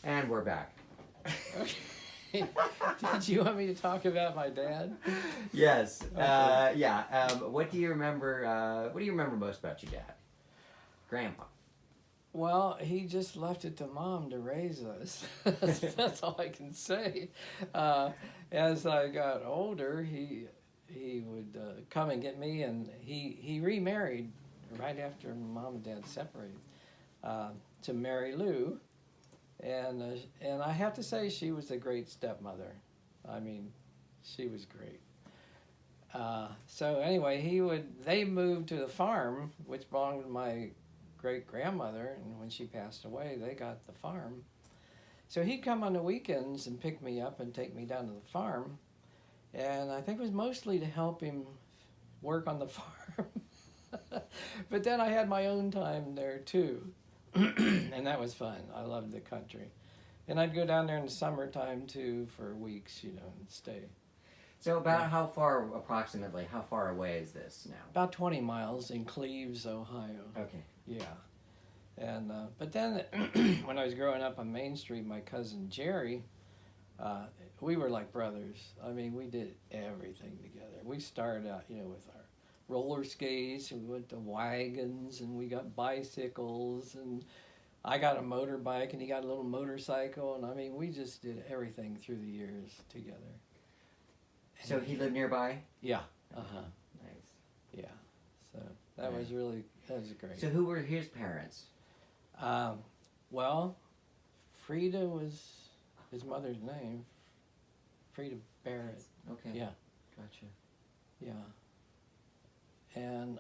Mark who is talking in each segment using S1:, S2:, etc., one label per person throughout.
S1: And we're back.
S2: Okay. Did you want me to talk about my dad?
S1: Yes.
S2: Okay.
S1: Yeah. What do you remember? What do you remember most about your dad? Grandpa.
S2: Well, he just left it to mom to raise us. That's all I can say. Uh, as I got older, he would come and get me, and he remarried right after mom and dad separated uh, to Mary Lou, and I have to say she was a great stepmother. I mean, she was great. So anyway, they moved to the farm, which belonged to my great grandmother, and when she passed away, they got the farm. So he'd come on the weekends and pick me up and take me down to the farm, and I think it was mostly to help him work on the farm. But then I had my own time there too, and that was fun. I loved the country, and I'd go down there in the summertime too for weeks, and stay.
S1: So about how far, approximately, how far away is this now?
S2: About 20 miles in Cleves, Ohio.
S1: Okay.
S2: Yeah. And but then when I was growing up on Main Street, my cousin Jerry, uh, we were like brothers. I mean, we did everything together. We started out, with our roller skates, and we went to wagons, and we got bicycles, and I got a motorbike, and he got a little motorcycle, and I mean, we just did everything through the years together.
S1: So he lived nearby?
S2: Yeah. Uh-huh.
S1: Nice.
S2: Yeah. So that was great.
S1: So who were his parents?
S2: Um, well, Frida was his mother's name. Frida Barrett.
S1: Okay.
S2: Yeah.
S1: Gotcha.
S2: Yeah. And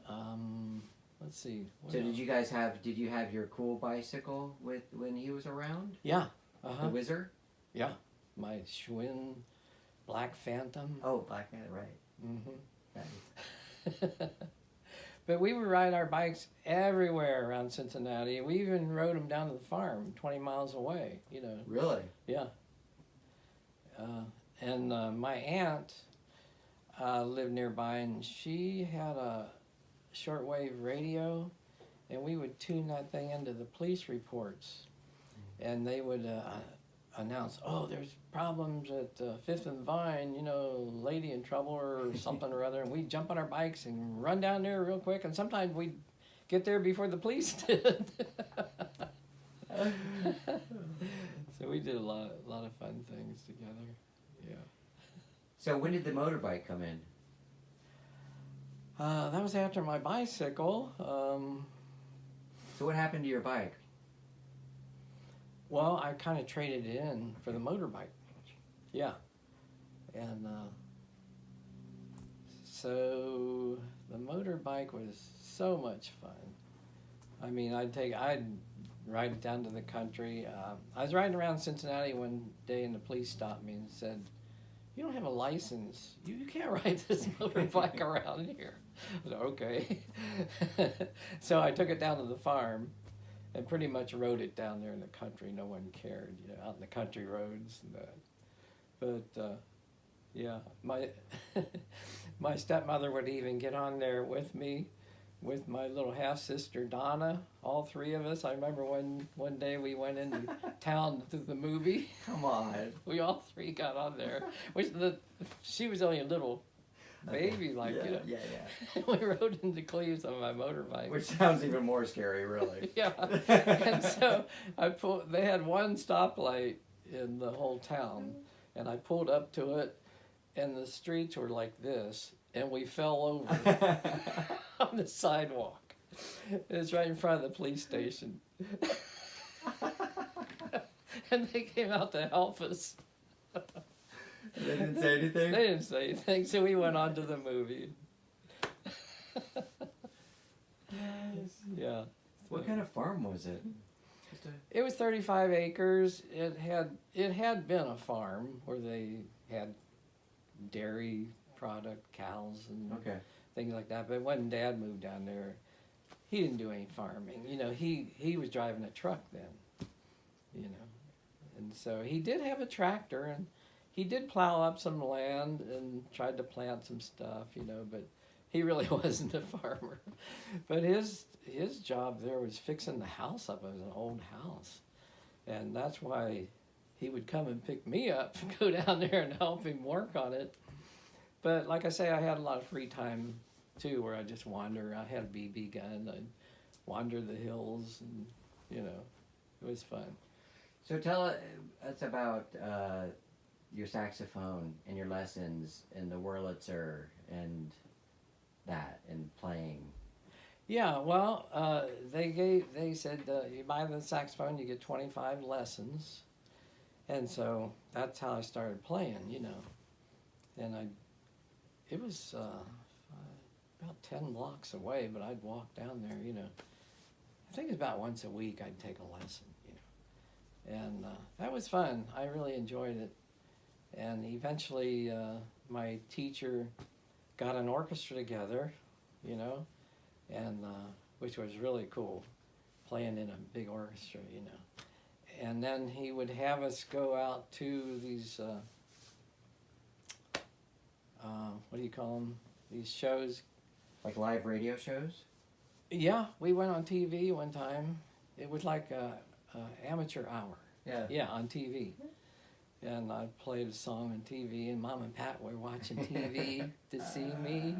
S2: let's see.
S1: So did you have your cool bicycle when he was around?
S2: Yeah.
S1: The Whizzer?
S2: Yeah. My Schwinn Black Phantom.
S1: Oh, Black Panther, right.
S2: Mm-hmm.
S1: Nice.
S2: But we would ride our bikes everywhere around Cincinnati. We even rode them down to the farm, 20 miles away.
S1: Really?
S2: Yeah. And my aunt lived nearby, and she had a shortwave radio, and we would tune that thing into the police reports, and they would announce, "Oh, there's problems at Fifth and Vine, lady in trouble or something or other," and we'd jump on our bikes and run down there real quick, and sometimes we'd get there before the police did. So we did a lot of fun things together. Yeah.
S1: So when did the motorbike come in?
S2: That was after my bicycle.
S1: So what happened to your bike?
S2: Well, I kind of traded it in for the motorbike. Yeah. And so the motorbike was so much fun. I mean, I'd ride it down to the country. I was riding around Cincinnati one day, and the police stopped me and said, "You don't have a license. You can't ride this motorbike around here." I said, "Okay." So I took it down to the farm and pretty much rode it down there in the country. No one cared, out in the country roads and that. But yeah, my my stepmother would even get on there with me, with my little half sister Donna. All three of us. I remember one day we went into town to the movie.
S1: Come on.
S2: We all three got on there. She was only a little baby,
S1: Yeah.
S2: We rode into Cleves on my motorbike.
S1: Which sounds even more scary, really.
S2: Yeah. And so they had one stoplight in the whole town, and I pulled up to it, and the streets were like this, and we fell over on the sidewalk. It's right in front of the police station. And they came out to help us.
S1: They didn't say anything?
S2: They didn't say anything, so we went on to the movie. Yeah.
S1: What kind of farm was it?
S2: It was 35 acres. It had been a farm where they had dairy product, cows and things like that. But when Dad moved down there, he didn't do any farming. He was driving a truck then. And so he did have a tractor, and he did plow up some land and tried to plant some stuff, but he really wasn't a farmer. But his job there was fixing the house up. It was an old house. And that's why he would come and pick me up and go down there and help him work on it. But like I say, I had a lot of free time too, where I just wander. I had a BB gun. I'd wander the hills, and it was fun.
S1: So tell us about your saxophone and your lessons and the Wurlitzer and that and playing.
S2: Yeah, well, they said you buy the saxophone, you get 25 lessons, and so that's how I started playing, and it was about 10 blocks away, but I'd walk down there, I think it's about once a week I'd take a lesson, and that was fun. I really enjoyed it, and eventually my teacher got an orchestra together, and which was really cool, playing in a big orchestra, And then he would have us go out to these, what do you call them? These shows.
S1: Like live radio shows?
S2: Yeah, we went on TV one time. It was like a amateur hour.
S1: Yeah.
S2: Yeah, on TV. And I played a song on TV, and Mom and Pat were watching TV to see me,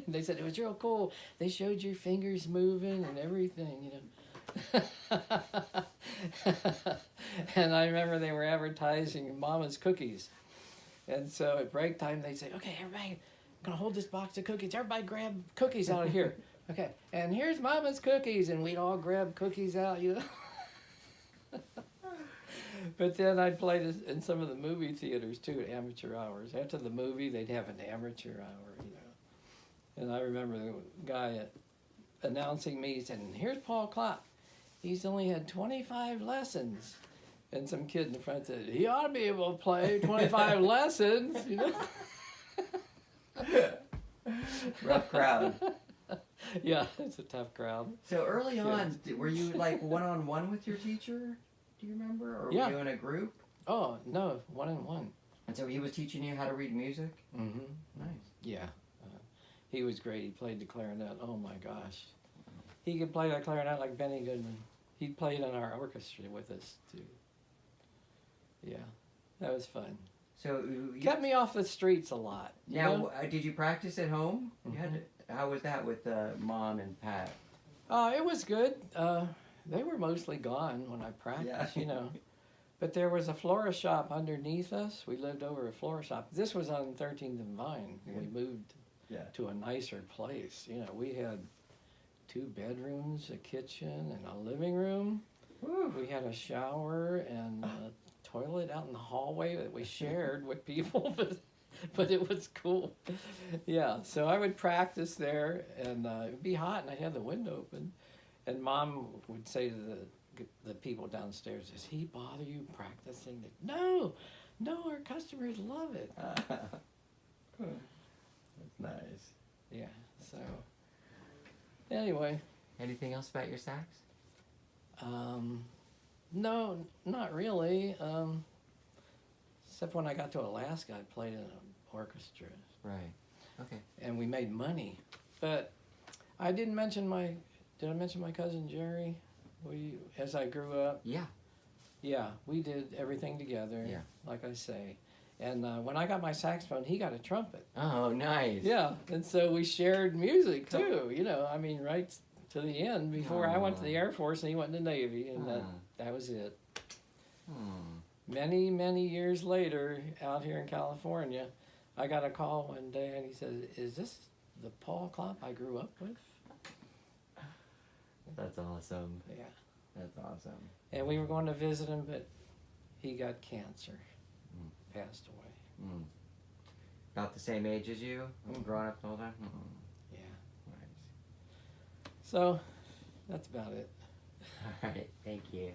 S2: They said it was real cool. They showed your fingers moving and everything, And I remember they were advertising Mama's cookies. And so at break time, they'd say, okay, everybody, I'm going to hold this box of cookies. Everybody grab cookies out of here. Okay, and here's Mama's cookies. And we'd all grab cookies out, But then I'd play this in some of the movie theaters too at amateur hours. After the movie, they'd have an amateur hour, And I remember the guy announcing me, saying, here's Paul Klopp. He's only had 25 lessons. And some kid in the front said, he ought to be able to play 25 lessons,
S1: Rough crowd.
S2: Yeah, it's a tough crowd.
S1: So early on, were you like one-on-one with your teacher? Do you remember? Or
S2: Yeah.
S1: were you in a group?
S2: Oh, no, 1-on-1.
S1: And so he was teaching you how to read music?
S2: Mm-hmm.
S1: Nice.
S2: Yeah. He was great. He played the clarinet. Oh, my gosh. He could play that clarinet like Benny Goodman. He played in our orchestra with us, too. Yeah, that was fun.
S1: So you
S2: Kept me off the streets a lot.
S1: Now, did you practice at home? You
S2: Mhm.
S1: had to, how was that with Mom and Pat?
S2: It was good. They were mostly gone when I practiced,
S1: Yeah.
S2: But there was a florist shop underneath us. We lived over a florist shop. This was on 13th and Vine.
S1: Yeah.
S2: We moved to a nicer place. We had 2 bedrooms, a kitchen, and a living room.
S1: Woo.
S2: We had a shower and a toilet out in the hallway that we shared with people, but it was cool. Yeah, so I would practice there, and it would be hot, and I'd have the window open. And Mom would say to the people downstairs, does he bother you practicing? No, our customers love it.
S1: That's nice.
S2: Yeah, so anyway.
S1: Anything else about your sax?
S2: No, not really. Except when I got to Alaska, I played in an orchestra.
S1: Right. Okay.
S2: And we made money. But I didn't mention did I mention my cousin Jerry? As I grew up?
S1: Yeah.
S2: Yeah, we did everything together,
S1: Yeah.
S2: like I say. And when I got my saxophone, he got a trumpet.
S1: Oh, nice.
S2: Yeah, and so we shared music too, right to the end before I went to the Air Force and he went in the Navy, and that was it. Many, many years later, out here in California, I got a call one day and he said, is this the Paul Klopp I grew up with?
S1: That's awesome.
S2: Yeah.
S1: That's awesome.
S2: And we were going to visit him, but he got cancer, passed away.
S1: About the same age as you?
S2: Mhm.
S1: Growing up older?
S2: Yeah.
S1: Nice.
S2: So, that's about it.
S1: All right. Thank you.